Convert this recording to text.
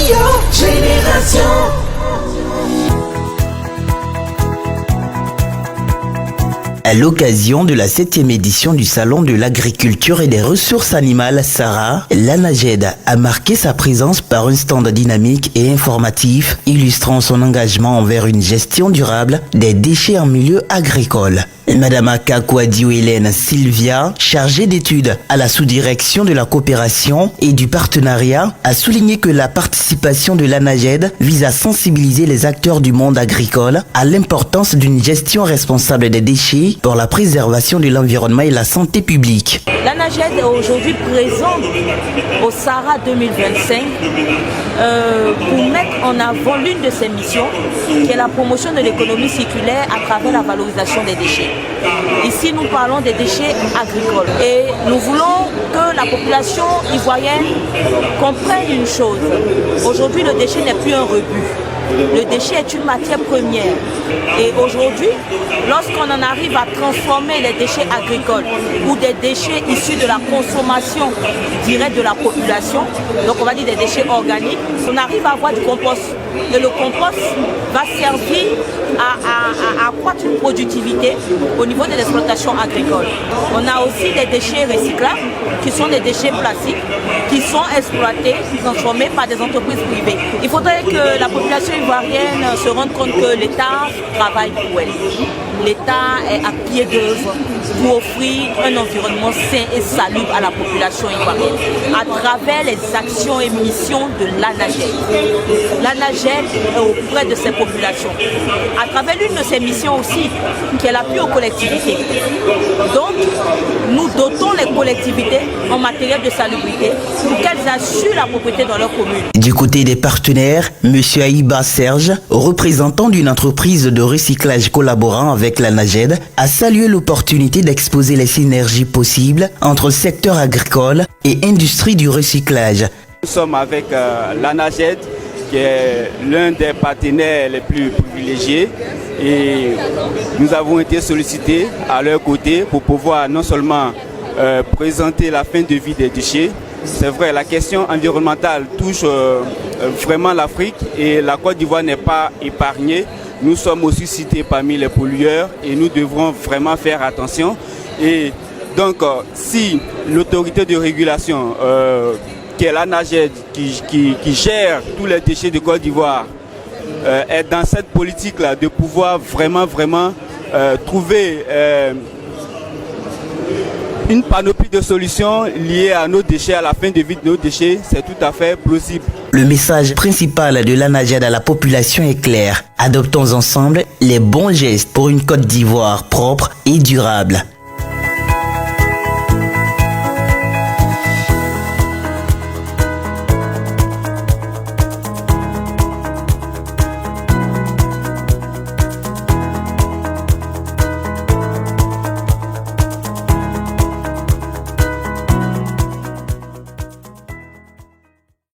Génération. À l'occasion de la 7e édition du Salon de l'agriculture et des ressources animales Sahara, l'ANAGED a marqué sa présence par un stand dynamique et informatif illustrant son engagement envers une gestion durable des déchets en milieu agricole. Madame Akakouadio Hélène Sylvia, chargée d'études à la sous-direction de la coopération et du partenariat, a souligné que la participation de l'ANAGED vise à sensibiliser les acteurs du monde agricole à l'importance d'une gestion responsable des déchets pour la préservation de l'environnement et la santé publique. L'ANAGED est aujourd'hui présente au Sahara 2025 pour mettre en avant l'une de ses missions qui est la promotion de l'économie circulaire à travers la valorisation des déchets. Ici, nous parlons des déchets agricoles et nous voulons que la population ivoirienne comprenne une chose. Aujourd'hui, le déchet n'est plus un rebut. Le déchet est une matière première. Et aujourd'hui, lorsqu'on en arrive à transformer les déchets agricoles ou des déchets issus de la consommation directe de la population, donc on va dire des déchets organiques, on arrive à avoir du compost. Et le compost va servir à accroître une productivité au niveau de l'exploitation agricole. On a aussi des déchets recyclables qui sont des déchets plastiques qui sont exploités, transformés par des entreprises privées. Il faudrait que la population ivoirienne se rende compte que l'État travaille pour elle. L'État est à pied d'œuvre pour offrir un environnement sain et salubre à la population ivoirienne à travers les actions et missions de l'ANAGED. L'ANAGED est auprès de ces populations à travers l'une de ses missions aussi qui est l'appui aux collectivités. Donc, nous dotons les collectivités en matériel de salubrité pour qu'elles assurent la propriété dans leur commune. Du côté des partenaires, M. Aïba Serge, représentant d'une entreprise de recyclage collaborant avec l'ANAGED, a salué l'opportunité d'exposer les synergies possibles entre secteur agricole et industrie du recyclage. Nous sommes avec l'ANAGED, qui est l'un des partenaires les plus privilégiés, et nous avons été sollicités à leur côté pour pouvoir non seulement présenter la fin de vie des déchets. C'est vrai, la question environnementale touche vraiment l'Afrique et la Côte d'Ivoire n'est pas épargnée. Nous sommes aussi cités parmi les pollueurs et nous devrons vraiment faire attention. Et donc, si l'autorité de régulation, qui est l'ANAGED, qui gère tous les déchets de Côte d'Ivoire, est dans cette politique-là de pouvoir vraiment trouver une panoplie de solutions liées à nos déchets, à la fin de vie de nos déchets, c'est tout à fait plausible. Le message principal de l'ANAGED à la population est clair. Adoptons ensemble les bons gestes pour une Côte d'Ivoire propre et durable.